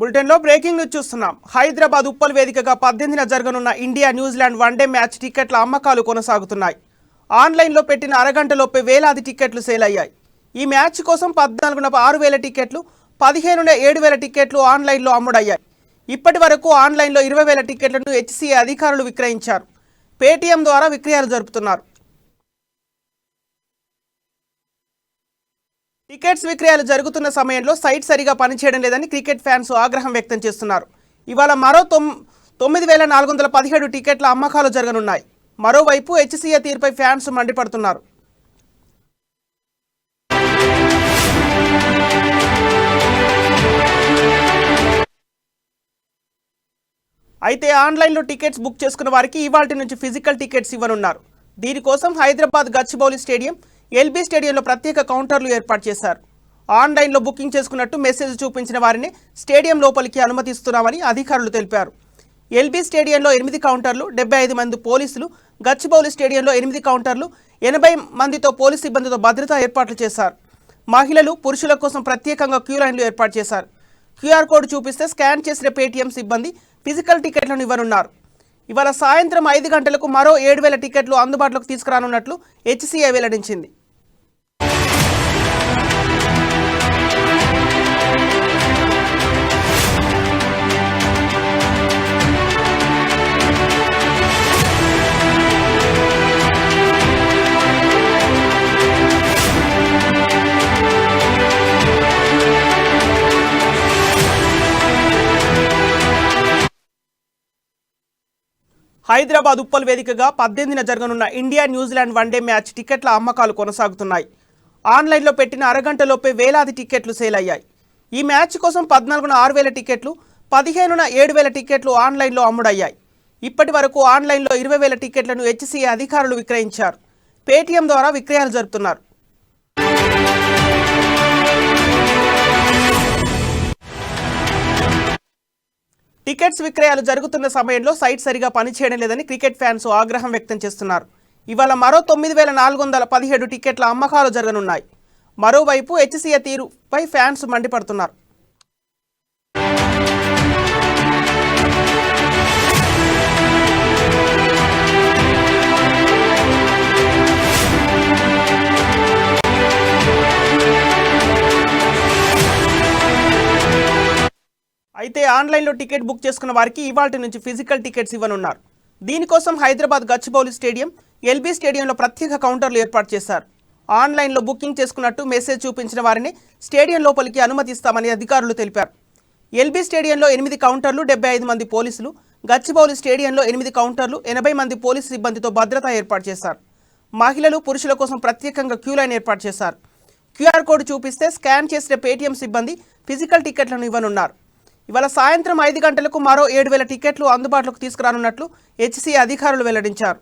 బులెటిన్లో breaking news చూస్తున్నాం. హైదరాబాద్ ఉప్పల్ వేదికగా 18న జరగనున్న ఇండియా న్యూజిలాండ్ వన్డే మ్యాచ్ టికెట్ల అమ్మకాలు కొనసాగుతున్నాయి. ఆన్లైన్లో పెట్టిన అరగంటలోపే వేలాది టికెట్లు సేల్ అయ్యాయి. ఈ మ్యాచ్ కోసం 14న 6,000 టికెట్లు, 15న 7,000 టికెట్లు ఆన్లైన్లో అమ్ముడయ్యాయి. ఇప్పటి వరకు ఆన్లైన్లో 20,000 టికెట్లను హెచ్సీఏ అధికారులు విక్రయించారు. పేటీఎం ద్వారా విక్రయాలు జరుపుతున్నారు. టికెట్స్ విక్రయాలు జరుగుతున్న సమయంలో సైట్ సరిగా పనిచేయడం లేదని క్రికెట్ ఫ్యాన్స్ ఆగ్రహం వ్యక్తం చేస్తున్నారు. ఇవాళ మరో 9,417 టికెట్ల అమ్మకాలు జరగనున్నాయి. మరోవైపు హెచ్సీఏ తీరుపై ఫ్యాన్స్ మండిపడుతున్నారు. అయితే ఆన్లైన్లో టికెట్స్ బుక్ చేసుకున్న వారికి ఇవాల్టి నుంచి ఫిజికల్ టికెట్స్ ఇవ్వనున్నారు. దీనికోసం హైదరాబాద్ గచ్చిబౌలి స్టేడియం, ఎల్బీ స్టేడియంలో ప్రత్యేక కౌంటర్లు ఏర్పాటు చేశారు. ఆన్లైన్లో బుకింగ్ చేసుకున్నట్టు మెసేజ్ చూపించిన వారిని స్టేడియం లోపలికి అనుమతిస్తున్నామని అధికారులు తెలిపారు. ఎల్బీ స్టేడియంలో 8 కౌంటర్లు, 75 మంది పోలీసులు, గచ్చిబౌలి స్టేడియంలో 8 కౌంటర్లు, 80 మందితో పోలీసు సిబ్బందితో భద్రతా ఏర్పాట్లు చేశారు. మహిళలు, పురుషుల కోసం ప్రత్యేకంగా క్యూ లైన్లు ఏర్పాటు చేశారు. క్యూఆర్ కోడ్ చూపిస్తే స్కాన్ చేసిన పేటీఎం సిబ్బంది ఫిజికల్ టికెట్లను ఇవ్వనున్నారు. ఇవాళ సాయంత్రం 5 గంటలకు మరో 7,000 టికెట్లు అందుబాటులోకి తీసుకురానున్నట్లు హెచ్సీఏ వెల్లడించింది. హైదరాబాద్ ఉప్పల్ వేదికగా 18న జరగనున్న ఇండియా న్యూజిలాండ్ వన్డే మ్యాచ్ టికెట్ల అమ్మకాలు కొనసాగుతున్నాయి. ఆన్లైన్లో పెట్టిన అరగంటలోపే వేలాది టికెట్లు సేల్ అయ్యాయి. ఈ మ్యాచ్ కోసం 14న 6,000 టికెట్లు, 15న 7,000 టికెట్లు ఆన్లైన్లో అమ్ముడయ్యాయి. ఇప్పటి వరకు ఆన్లైన్లో 20,000 టికెట్లను హెచ్సీఏ అధికారులు విక్రయించారు. పేటీఎం ద్వారా విక్రయాలు జరుపుతున్నారు. టికెట్స్ విక్రయాలు జరుగుతున్న సమయంలో సైట్ సరిగా పనిచేయడం లేదని క్రికెట్ ఫ్యాన్స్ ఆగ్రహం వ్యక్తం చేస్తున్నారు. ఇవాళ మరో 9,417 టికెట్ల అమ్మకాలు జరగనున్నాయి. మరోవైపు హెచ్సీఏ తీరుపై ఫ్యాన్స్ మండిపడుతున్నారు. అయితే ఆన్లైన్లో టికెట్ బుక్ చేసుకున్న వారికి ఇవాల్టి నుంచి ఫిజికల్ టికెట్స్ ఇవ్వనున్నారు. దీనికోసం హైదరాబాద్ గచ్చిబౌలి స్టేడియం, ఎల్బీ స్టేడియంలో ప్రత్యేక కౌంటర్లు ఏర్పాటు చేశారు. ఆన్లైన్లో బుకింగ్ చేసుకున్నట్టు మెసేజ్ చూపించిన వారిని స్టేడియం లోపలికి అనుమతిస్తామని అధికారులు తెలిపారు. ఎల్బీ స్టేడియంలో 8 కౌంటర్లు, 75 మంది పోలీసులు, గచ్చిబౌలి స్టేడియంలో 8 కౌంటర్లు, 80 మంది పోలీసు సిబ్బందితో భద్రత ఏర్పాటు చేశారు. మహిళలు, పురుషుల కోసం ప్రత్యేకంగా క్యూ లైన్ ఏర్పాటు చేశారు. క్యూఆర్ కోడ్ చూపిస్తే స్కాన్ చేసిన పేటీఎం సిబ్బంది ఫిజికల్ టికెట్లను ఇవ్వనున్నారు. ఇవాళ సాయంత్రం 5 గంటలకు మరో 7,000 టికెట్లు అందుబాటులోకి తీసుకురానున్నట్లు హెచ్సీఏ అధికారులు వెల్లడించారు.